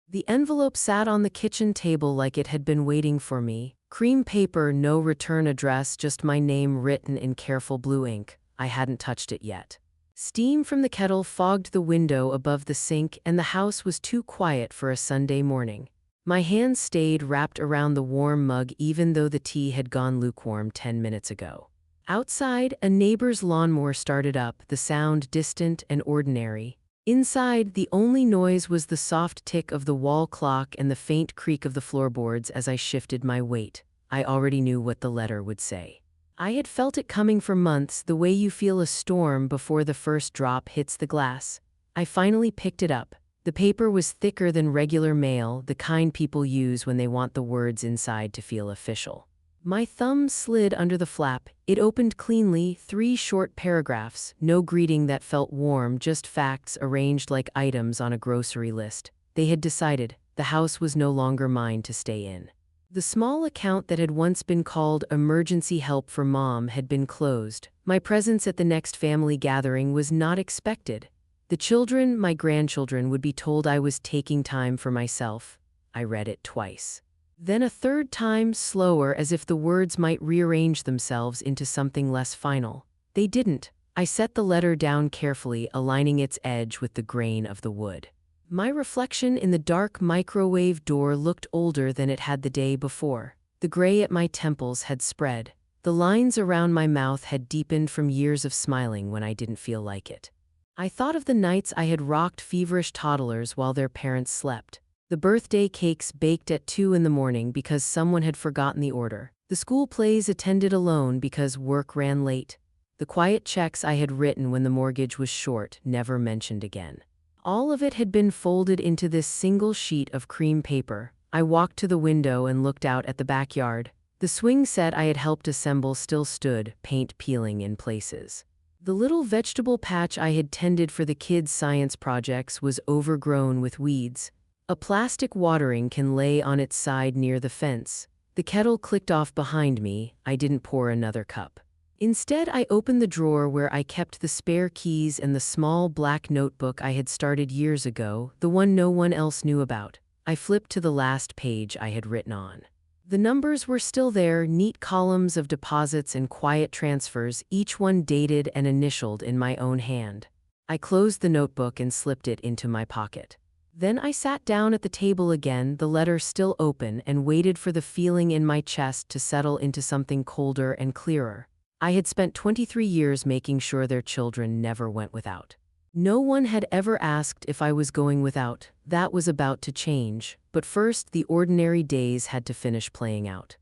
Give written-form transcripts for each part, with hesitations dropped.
The envelope sat on the kitchen table like it had been waiting for me. Cream paper, no return address, just my name written in careful blue ink. I hadn't touched it yet. Steam from the kettle fogged the window above the sink, and the house was too quiet for a Sunday morning. My hands stayed wrapped around the warm mug even though the tea had gone lukewarm 10 minutes ago. Outside, a neighbor's lawnmower started up, the sound distant and ordinary. Inside, the only noise was the soft tick of the wall clock and the faint creak of the floorboards as I shifted my weight. I already knew what the letter would say. I had felt it coming for months, the way you feel a storm before the first drop hits the glass. I finally picked it up. The paper was thicker than regular mail, the kind people use when they want the words inside to feel official. My thumb slid under the flap. It opened cleanly, 3 short paragraphs, no greeting that felt warm, just facts arranged like items on a grocery list. They had decided the house was no longer mine to stay in. The small account that had once been called emergency help for mom had been closed. My presence at the next family gathering was not expected. The children, my grandchildren, would be told I was taking time for myself. I read it twice. Then a third time, slower, as if the words might rearrange themselves into something less final. They didn't. I set the letter down carefully, aligning its edge with the grain of the wood. My reflection in the dark microwave door looked older than it had the day before. The gray at my temples had spread. The lines around my mouth had deepened from years of smiling when I didn't feel like it. I thought of the nights I had rocked feverish toddlers while their parents slept. The birthday cakes baked at 2 in the morning because someone had forgotten the order. The school plays attended alone because work ran late. The quiet checks I had written when the mortgage was short, never mentioned again. All of it had been folded into this single sheet of cream paper. I walked to the window and looked out at the backyard. The swing set I had helped assemble still stood, paint peeling in places. The little vegetable patch I had tended for the kids' science projects was overgrown with weeds. A plastic watering can lay on its side near the fence. The kettle clicked off behind me. I didn't pour another cup. Instead, I opened the drawer where I kept the spare keys and the small black notebook I had started years ago, the one no one else knew about. I flipped to the last page I had written on. The numbers were still there, neat columns of deposits and quiet transfers, each one dated and initialed in my own hand. I closed the notebook and slipped it into my pocket. Then I sat down at the table again, the letter still open, and waited for the feeling in my chest to settle into something colder and clearer. I had spent 23 years making sure their children never went without. No one had ever asked if I was going without. That was about to change, but first the ordinary days had to finish playing out.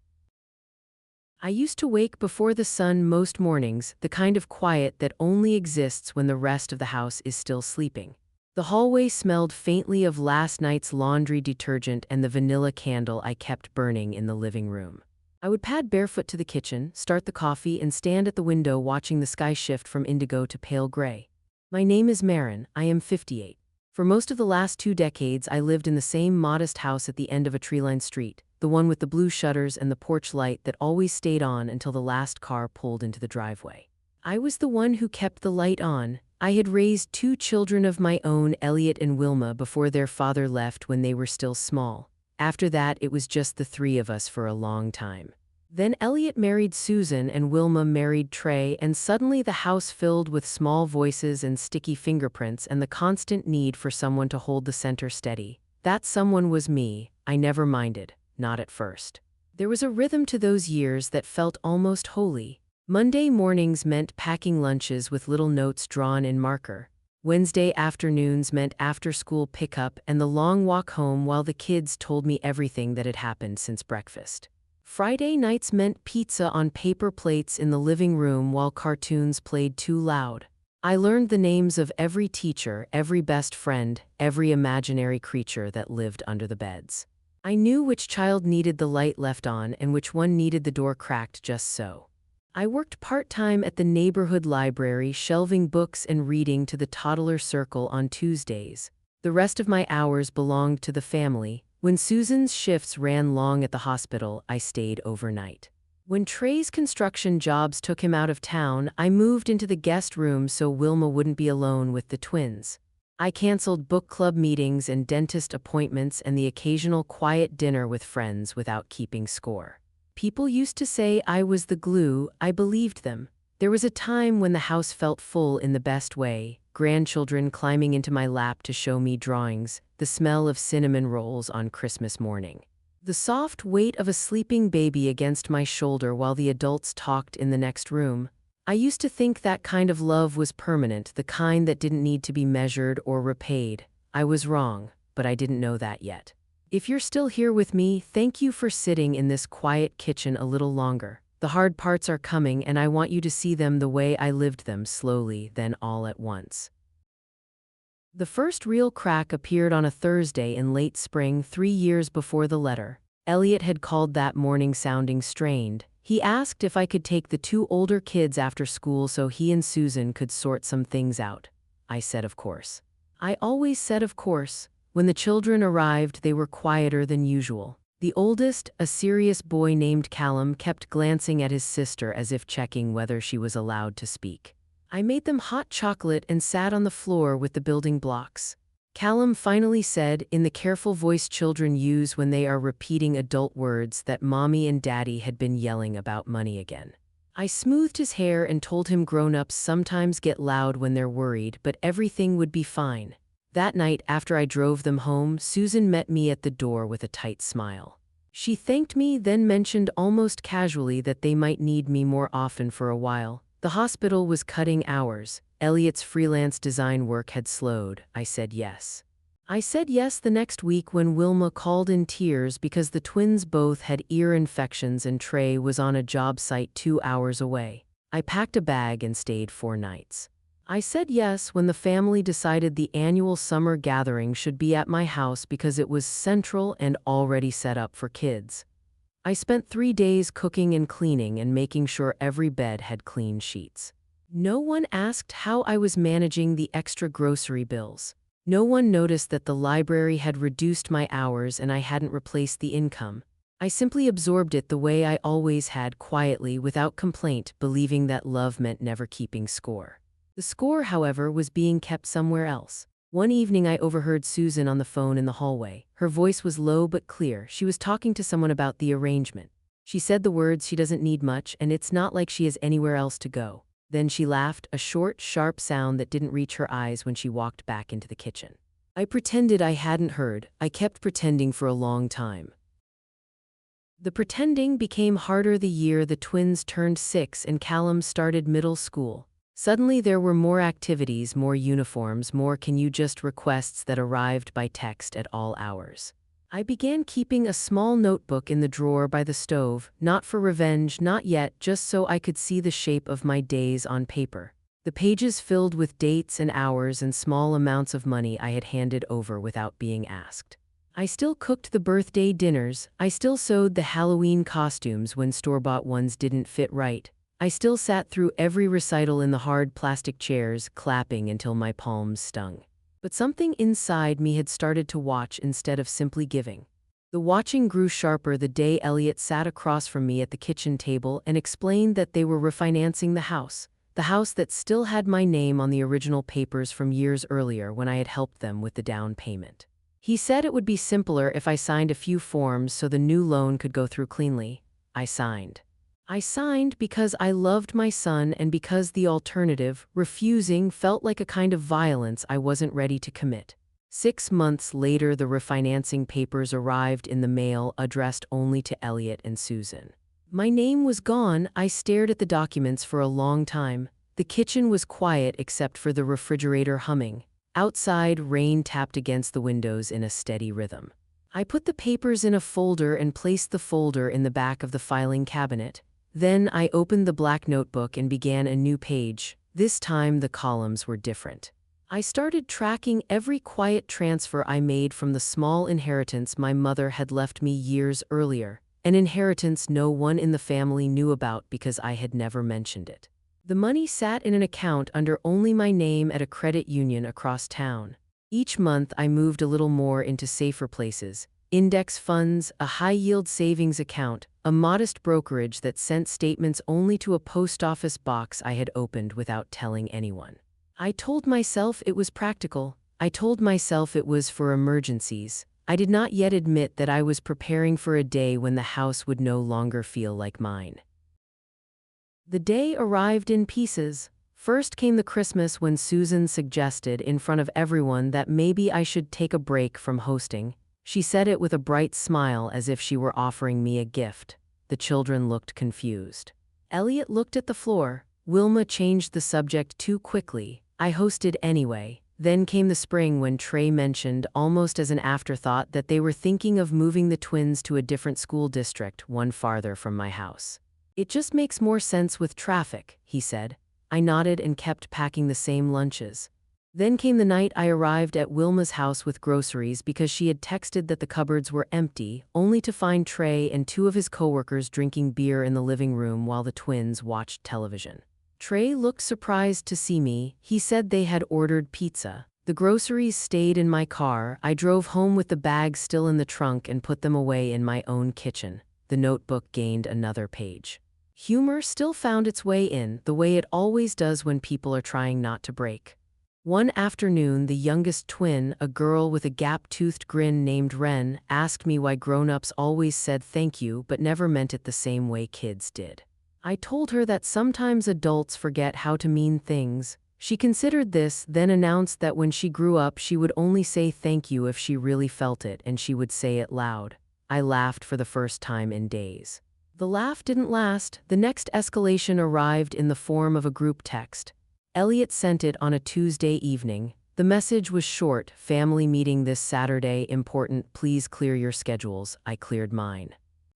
I used to wake before the sun most mornings, the kind of quiet that only exists when the rest of the house is still sleeping. The hallway smelled faintly of last night's laundry detergent and the vanilla candle I kept burning in the living room. I would pad barefoot to the kitchen, start the coffee, and stand at the window watching the sky shift from indigo to pale gray. My name is Marin. I am 58. For most of the last 2 decades, I lived in the same modest house at the end of a tree-lined street, the one with the blue shutters and the porch light that always stayed on until the last car pulled into the driveway. I was the one who kept the light on. I had raised 2 children of my own, Elliot and Wilma, before their father left when they were still small. After that, it was just the 3 of us for a long time. Then Elliot married Susan and Wilma married Trey, and suddenly the house filled with small voices and sticky fingerprints and the constant need for someone to hold the center steady. That someone was me. I never minded, not at first. There was a rhythm to those years that felt almost holy. Monday mornings meant packing lunches with little notes drawn in marker. Wednesday afternoons meant after-school pickup and the long walk home while the kids told me everything that had happened since breakfast. Friday nights meant pizza on paper plates in the living room while cartoons played too loud. I learned the names of every teacher, every best friend, every imaginary creature that lived under the beds. I knew which child needed the light left on and which one needed the door cracked just so. I worked part-time at the neighborhood library, shelving books and reading to the toddler circle on Tuesdays. The rest of my hours belonged to the family. When Susan's shifts ran long at the hospital, I stayed overnight. When Trey's construction jobs took him out of town, I moved into the guest room so Wilma wouldn't be alone with the twins. I canceled book club meetings and dentist appointments and the occasional quiet dinner with friends without keeping score. People used to say I was the glue. I believed them. There was a time when the house felt full in the best way, grandchildren climbing into my lap to show me drawings, the smell of cinnamon rolls on Christmas morning, the soft weight of a sleeping baby against my shoulder while the adults talked in the next room. I used to think that kind of love was permanent, the kind that didn't need to be measured or repaid. I was wrong, but I didn't know that yet. If you're still here with me, thank you for sitting in this quiet kitchen a little longer. The hard parts are coming, and I want you to see them the way I lived them, slowly, then all at once. The first real crack appeared on a Thursday in late spring, 3 years before the letter. Elliot had called that morning sounding strained. He asked if I could take the 2 older kids after school so he and Susan could sort some things out. I said of course. I always said of course. When the children arrived, they were quieter than usual. The oldest, a serious boy named Callum, kept glancing at his sister as if checking whether she was allowed to speak. I made them hot chocolate and sat on the floor with the building blocks. Callum finally said, in the careful voice children use when they are repeating adult words, that Mommy and Daddy had been yelling about money again. I smoothed his hair and told him grown-ups sometimes get loud when they're worried, but everything would be fine. That night, after I drove them home, Susan met me at the door with a tight smile. She thanked me, then mentioned almost casually that they might need me more often for a while. The hospital was cutting hours. Elliot's freelance design work had slowed. I said yes. I said yes the next week when Wilma called in tears because the twins both had ear infections and Trey was on a job site 2 hours away. I packed a bag and stayed 4 nights. I said yes when the family decided the annual summer gathering should be at my house because it was central and already set up for kids. I spent 3 days cooking and cleaning and making sure every bed had clean sheets. No one asked how I was managing the extra grocery bills. No one noticed that the library had reduced my hours and I hadn't replaced the income. I simply absorbed it the way I always had, quietly, without complaint, believing that love meant never keeping score. The score, however, was being kept somewhere else. One evening I overheard Susan on the phone in the hallway. Her voice was low but clear. She was talking to someone about the arrangement. She said the words, "She doesn't need much, and it's not like she has anywhere else to go." Then she laughed, a short, sharp sound that didn't reach her eyes when she walked back into the kitchen. I pretended I hadn't heard. I kept pretending for a long time. The pretending became harder the year the twins turned 6 and Callum started middle school. Suddenly there were more activities, more uniforms, more "can you just" requests that arrived by text at all hours. I began keeping a small notebook in the drawer by the stove, not for revenge, not yet, just so I could see the shape of my days on paper. The pages filled with dates and hours and small amounts of money I had handed over without being asked. I still cooked the birthday dinners. I still sewed the Halloween costumes when store-bought ones didn't fit right. I still sat through every recital in the hard plastic chairs, clapping until my palms stung. But something inside me had started to watch instead of simply giving. The watching grew sharper the day Elliot sat across from me at the kitchen table and explained that they were refinancing the house that still had my name on the original papers from years earlier when I had helped them with the down payment. He said it would be simpler if I signed a few forms so the new loan could go through cleanly. I signed. I signed because I loved my son and because the alternative, refusing, felt like a kind of violence I wasn't ready to commit. 6 months later, the refinancing papers arrived in the mail, addressed only to Elliot and Susan. My name was gone. I stared at the documents for a long time. The kitchen was quiet except for the refrigerator humming. Outside, rain tapped against the windows in a steady rhythm. I put the papers in a folder and placed the folder in the back of the filing cabinet. Then I opened the black notebook and began a new page. This time the columns were different. I started tracking every quiet transfer I made from the small inheritance my mother had left me years earlier, an inheritance no one in the family knew about because I had never mentioned it. The money sat in an account under only my name at a credit union across town. Each month I moved a little more into safer places: index funds, a high-yield savings account, a modest brokerage that sent statements only to a post office box I had opened without telling anyone. I told myself it was practical. I told myself it was for emergencies. I did not yet admit that I was preparing for a day when the house would no longer feel like mine. The day arrived in pieces. First came the Christmas when Susan suggested in front of everyone that maybe I should take a break from hosting. She said it with a bright smile as if she were offering me a gift. The children looked confused. Elliot looked at the floor. Wilma changed the subject too quickly. I hosted anyway. Then came the spring when Trey mentioned, almost as an afterthought, that they were thinking of moving the twins to a different school district, one farther from my house. It just makes more sense with traffic, he said. I nodded and kept packing the same lunches. Then came the night I arrived at Wilma's house with groceries because she had texted that the cupboards were empty, only to find Trey and two of his coworkers drinking beer in the living room while the twins watched television. Trey looked surprised to see me. He said they had ordered pizza. The groceries stayed in my car. I drove home with the bags still in the trunk and put them away in my own kitchen. The notebook gained another page. Humor still found its way in, the way it always does when people are trying not to break. One afternoon, the youngest twin, a girl with a gap-toothed grin named Ren, asked me why grown-ups always said thank you but never meant it the same way kids did. I told her that sometimes adults forget how to mean things. She considered this, then announced that when she grew up she would only say thank you if she really felt it, and she would say it loud. I laughed for the first time in days. The laugh didn't last. The next escalation arrived in the form of a group text. Elliot sent it on a Tuesday evening. The message was short: family meeting this Saturday, important, please clear your schedules. I cleared mine.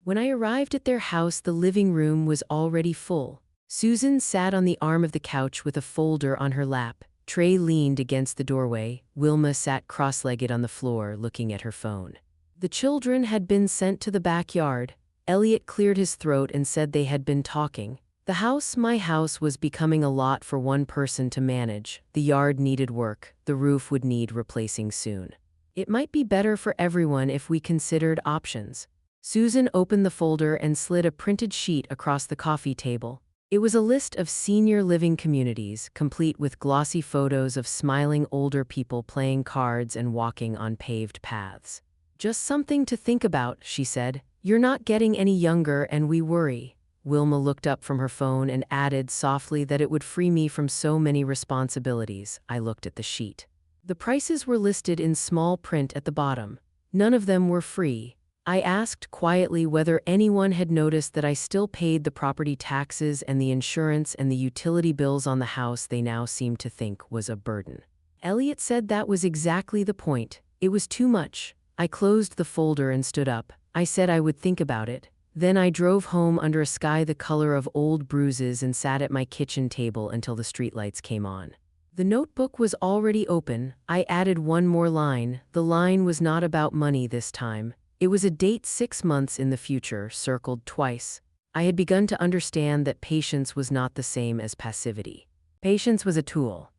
When I arrived at their house, the living room was already full. Susan sat on the arm of the couch with a folder on her lap. Trey leaned against the doorway. Wilma sat cross-legged on the floor, looking at her phone. The children had been sent to the backyard. Elliot cleared his throat and said they had been talking. The house, my house, was becoming a lot for one person to manage. The yard needed work. The roof would need replacing soon. It might be better for everyone if we considered options. Susan opened the folder and slid a printed sheet across the coffee table. It was a list of senior living communities, complete with glossy photos of smiling older people playing cards and walking on paved paths. Just something to think about, she said. You're not getting any younger and we worry. Wilma looked up from her phone and added softly that it would free me from so many responsibilities. I looked at the sheet. The prices were listed in small print at the bottom. None of them were free. I asked quietly whether anyone had noticed that I still paid the property taxes and the insurance and the utility bills on the house they now seemed to think was a burden. Elliot said that was exactly the point. It was too much. I closed the folder and stood up. I said I would think about it. Then I drove home under a sky the color of old bruises and sat at my kitchen table until the streetlights came on. The notebook was already open. I added one more line. The line was not about money this time. It was a date 6 months in the future, circled twice. I had begun to understand that patience was not the same as passivity. Patience was a tool.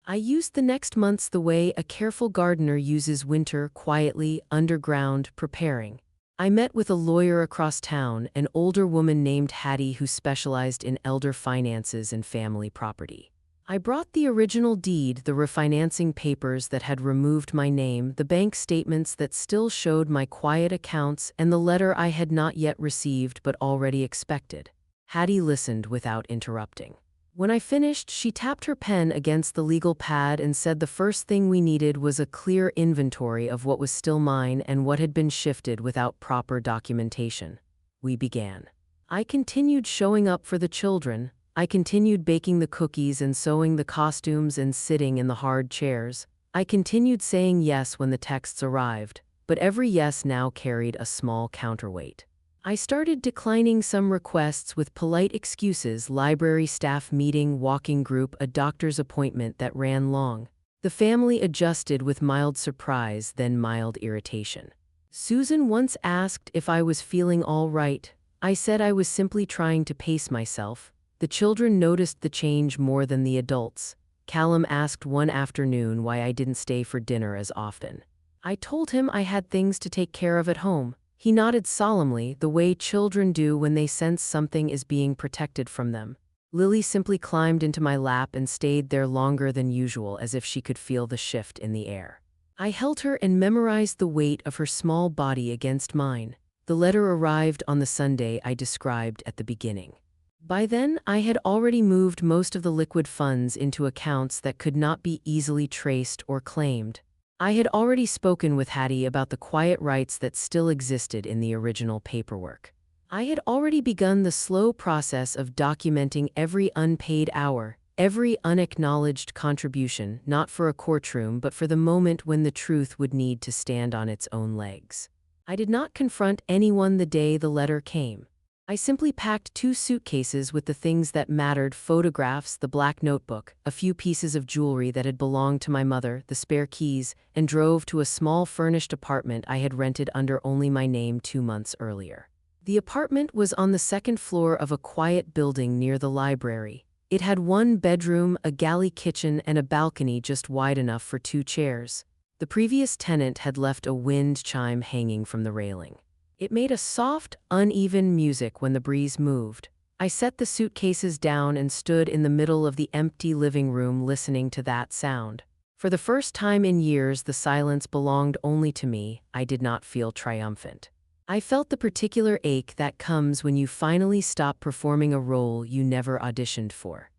I used the next months the way a careful gardener uses winter, quietly, underground, preparing. I met with a lawyer across town, an older woman named Hattie who specialized in elder finances and family property. I brought the original deed, the refinancing papers that had removed my name, the bank statements that still showed my quiet accounts, and the letter I had not yet received but already expected. Hattie listened without interrupting. When I finished, she tapped her pen against the legal pad and said the first thing we needed was a clear inventory of what was still mine and what had been shifted without proper documentation. We began. I continued showing up for the children. I continued baking the cookies and sewing the costumes and sitting in the hard chairs. I continued saying yes when the texts arrived, but every yes now carried a small counterweight. I started declining some requests with polite excuses: library staff meeting, walking group, a doctor's appointment that ran long. The family adjusted with mild surprise, then mild irritation. Susan once asked if I was feeling all right. I said I was simply trying to pace myself. The children noticed the change more than the adults. Callum asked one afternoon why I didn't stay for dinner as often. I told him I had things to take care of at home. He nodded solemnly, the way children do when they sense something is being protected from them. Lily simply climbed into my lap and stayed there longer than usual, as if she could feel the shift in the air. I held her and memorized the weight of her small body against mine. The letter arrived on the Sunday I described at the beginning. By then, I had already moved most of the liquid funds into accounts that could not be easily traced or claimed. I had already spoken with Hattie about the quiet rights that still existed in the original paperwork. I had already begun the slow process of documenting every unpaid hour, every unacknowledged contribution, not for a courtroom but for the moment when the truth would need to stand on its own legs. I did not confront anyone the day the letter came. I simply packed 2 suitcases with the things that mattered: photographs, the black notebook, a few pieces of jewelry that had belonged to my mother, the spare keys, and drove to a small furnished apartment I had rented under only my name 2 months earlier. The apartment was on the 2nd floor of a quiet building near the library. It had 1 bedroom, a galley kitchen, and a balcony just wide enough for 2 chairs. The previous tenant had left a wind chime hanging from the railing. It made a soft, uneven music when the breeze moved. I set the suitcases down and stood in the middle of the empty living room listening to that sound. For the first time in years, the silence belonged only to me. I did not feel triumphant. I felt the particular ache that comes when you finally stop performing a role you never auditioned for.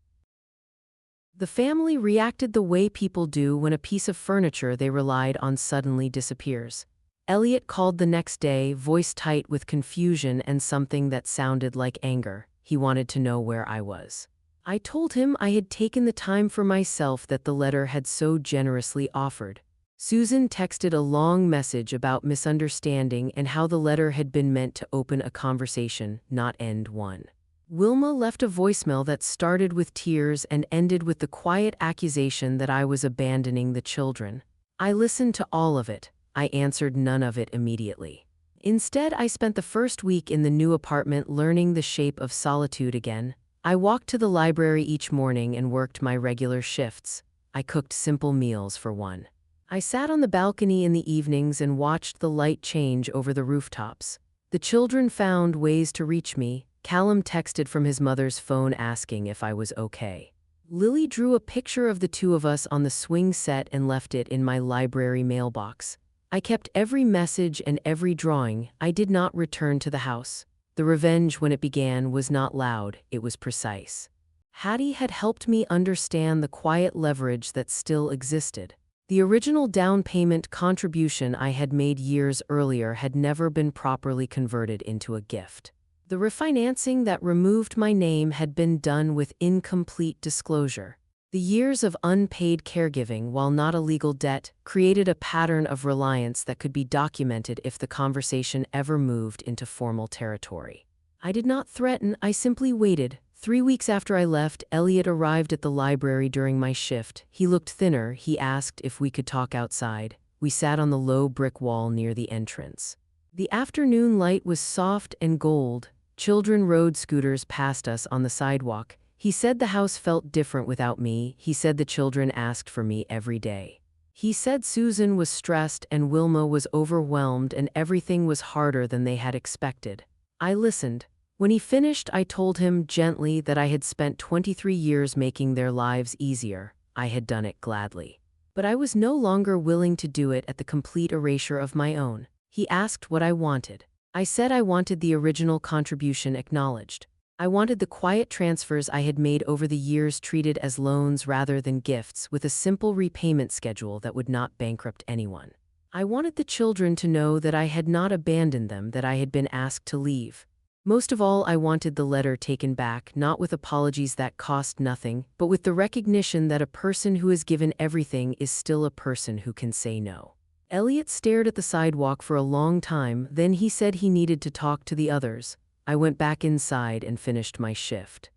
The family reacted the way people do when a piece of furniture they relied on suddenly disappears. Elliot called the next day, voice tight with confusion and something that sounded like anger. He wanted to know where I was. I told him I had taken the time for myself that the letter had so generously offered. Susan texted a long message about misunderstanding and how the letter had been meant to open a conversation, not end one. Wilma left a voicemail that started with tears and ended with the quiet accusation that I was abandoning the children. I listened to all of it. I answered none of it immediately. Instead, I spent the first week in the new apartment learning the shape of solitude again. I walked to the library each morning and worked my regular shifts. I cooked simple meals for one. I sat on the balcony in the evenings and watched the light change over the rooftops. The children found ways to reach me. Callum texted from his mother's phone asking if I was okay. Lily drew a picture of the 2 of us on the swing set and left it in my library mailbox. I kept every message and every drawing. I did not return to the house. The revenge, when it began, was not loud, it was precise. Hattie had helped me understand the quiet leverage that still existed. The original down payment contribution I had made years earlier had never been properly converted into a gift. The refinancing that removed my name had been done with incomplete disclosure. The years of unpaid caregiving, while not a legal debt, created a pattern of reliance that could be documented if the conversation ever moved into formal territory. I did not threaten, I simply waited. 3 weeks after I left, Elliot arrived at the library during my shift. He looked thinner. He asked if we could talk outside. We sat on the low brick wall near the entrance. The afternoon light was soft and gold. Children rode scooters past us on the sidewalk. He said the house felt different without me. He said the children asked for me every day. He said Susan was stressed and Wilma was overwhelmed and everything was harder than they had expected. I listened. When he finished, I told him gently that I had spent 23 years making their lives easier. I had done it gladly. But I was no longer willing to do it at the complete erasure of my own. He asked what I wanted. I said I wanted the original contribution acknowledged. I wanted the quiet transfers I had made over the years treated as loans rather than gifts, with a simple repayment schedule that would not bankrupt anyone. I wanted the children to know that I had not abandoned them, that I had been asked to leave. Most of all, I wanted the letter taken back, not with apologies that cost nothing, but with the recognition that a person who has given everything is still a person who can say no. Elliot stared at the sidewalk for a long time, then he said he needed to talk to the others. I went back inside and finished my shift.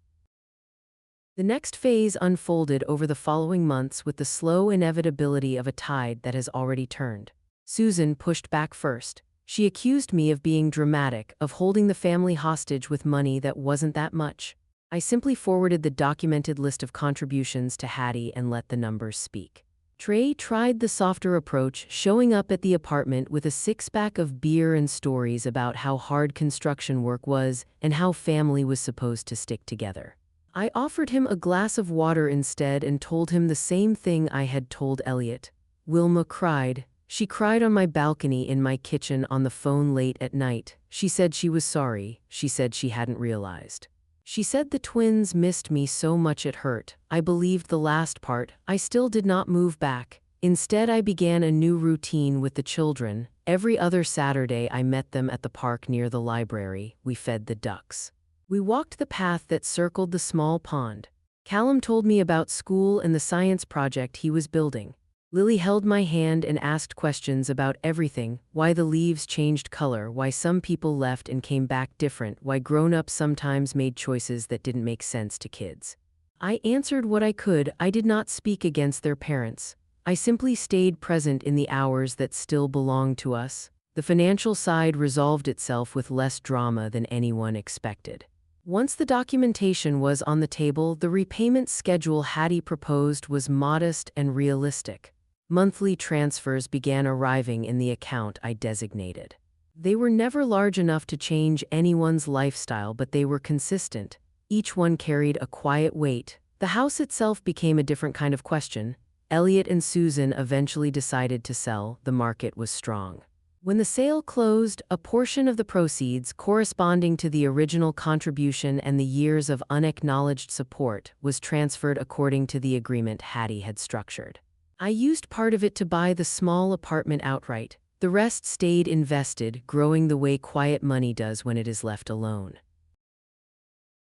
The next phase unfolded over the following months with the slow inevitability of a tide that has already turned. Susan pushed back first. She accused me of being dramatic, of holding the family hostage with money that wasn't that much. I simply forwarded the documented list of contributions to Hattie and let the numbers speak. Trey tried the softer approach, showing up at the apartment with a six-pack of beer and stories about how hard construction work was and how family was supposed to stick together. I offered him a glass of water instead and told him the same thing I had told Elliot. Wilma cried. She cried on my balcony in my kitchen on the phone late at night. She said she was sorry. She said she hadn't realized. She said the twins missed me so much it hurt. I believed the last part. I still did not move back. Instead, I began a new routine with the children. Every other Saturday, I met them at the park near the library. We fed the ducks. We walked the path that circled the small pond. Callum told me about school and the science project he was building. Lily held my hand and asked questions about everything: why the leaves changed color, why some people left and came back different, why grown-ups sometimes made choices that didn't make sense to kids. I answered what I could. I did not speak against their parents. I simply stayed present in the hours that still belonged to us. The financial side resolved itself with less drama than anyone expected. Once the documentation was on the table, the repayment schedule Hattie proposed was modest and realistic. Monthly transfers began arriving in the account I designated. They were never large enough to change anyone's lifestyle, but they were consistent. Each one carried a quiet weight. The house itself became a different kind of question. Elliot and Susan eventually decided to sell. The market was strong. When the sale closed, a portion of the proceeds, corresponding to the original contribution and the years of unacknowledged support, was transferred according to the agreement Hattie had structured. I used part of it to buy the small apartment outright. The rest stayed invested, growing the way quiet money does when it is left alone.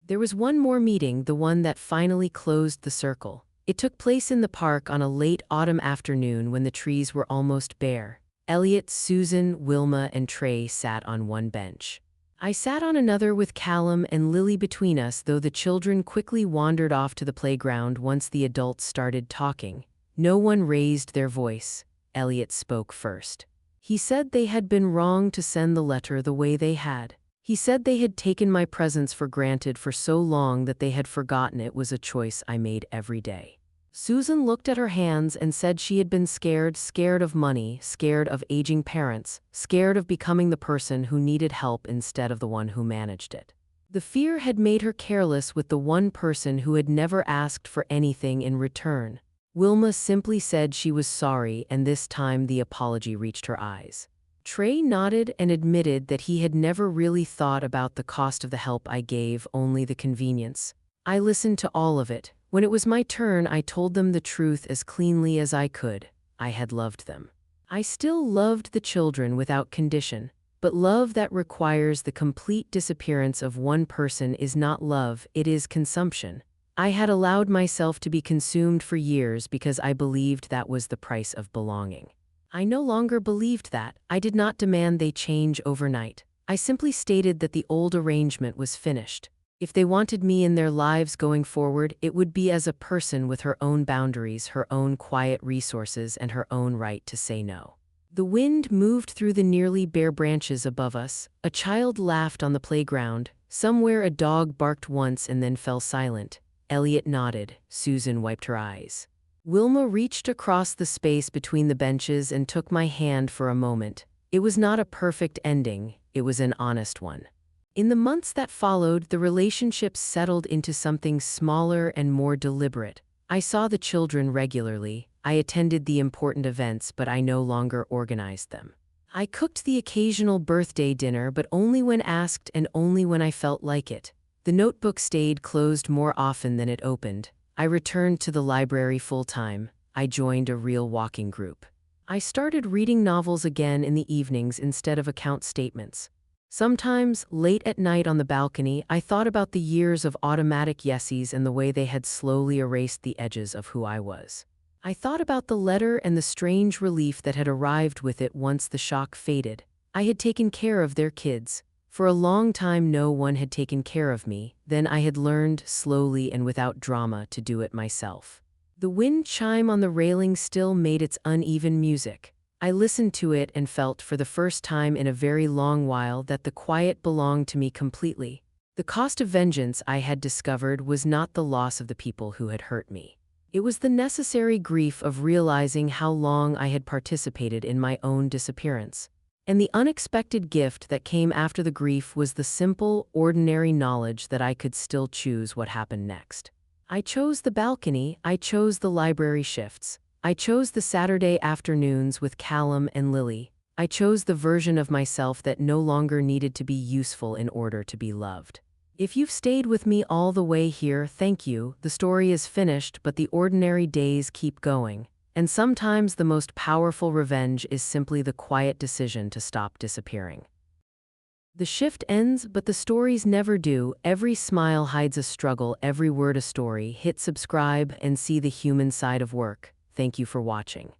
There was one more meeting, the one that finally closed the circle. It took place in the park on a late autumn afternoon when the trees were almost bare. Elliot, Susan, Wilma, and Trey sat on one bench. I sat on another with Callum and Lily between us, though the children quickly wandered off to the playground once the adults started talking. No one raised their voice. Elliot spoke first. He said they had been wrong to send the letter the way they had. He said they had taken my presence for granted for so long that they had forgotten it was a choice I made every day. Susan looked at her hands and said she had been scared of money, scared of aging parents, scared of becoming the person who needed help instead of the one who managed it. The fear had made her careless with the one person who had never asked for anything in return. Wilma simply said she was sorry, and this time the apology reached her eyes. Trey nodded and admitted that he had never really thought about the cost of the help I gave, only the convenience. I listened to all of it. When it was my turn, I told them the truth as cleanly as I could. I had loved them. I still loved the children without condition, but love that requires the complete disappearance of one person is not love, it is consumption. I had allowed myself to be consumed for years because I believed that was the price of belonging. I no longer believed that. I did not demand they change overnight. I simply stated that the old arrangement was finished. If they wanted me in their lives going forward, it would be as a person with her own boundaries, her own quiet resources, and her own right to say no. The wind moved through the nearly bare branches above us. A child laughed on the playground. Somewhere a dog barked once and then fell silent. Elliot nodded. Susan wiped her eyes. Wilma reached across the space between the benches and took my hand for a moment. It was not a perfect ending, it was an honest one. In the months that followed, the relationship settled into something smaller and more deliberate. I saw the children regularly. I attended the important events, but I no longer organized them. I cooked the occasional birthday dinner, but only when asked and only when I felt like it. The notebook stayed closed more often than it opened. I returned to the library full-time. I joined a real walking group. I started reading novels again in the evenings instead of account statements. Sometimes, late at night on the balcony, I thought about the years of automatic yeses and the way they had slowly erased the edges of who I was. I thought about the letter and the strange relief that had arrived with it once the shock faded. I had taken care of their kids. For a long time no one had taken care of me. Then I had learned, slowly and without drama, to do it myself. The wind chime on the railing still made its uneven music. I listened to it and felt for the first time in a very long while that the quiet belonged to me completely. The cost of vengeance, I had discovered, was not the loss of the people who had hurt me. It was the necessary grief of realizing how long I had participated in my own disappearance. And the unexpected gift that came after the grief was the simple, ordinary knowledge that I could still choose what happened next. I chose the balcony, I chose the library shifts, I chose the Saturday afternoons with Callum and Lily. I chose the version of myself that no longer needed to be useful in order to be loved. If you've stayed with me all the way here, thank you. The story is finished, but the ordinary days keep going. And sometimes the most powerful revenge is simply the quiet decision to stop disappearing. The shift ends, but the stories never do. Every smile hides a struggle, every word a story. Hit subscribe and see the human side of work. Thank you for watching.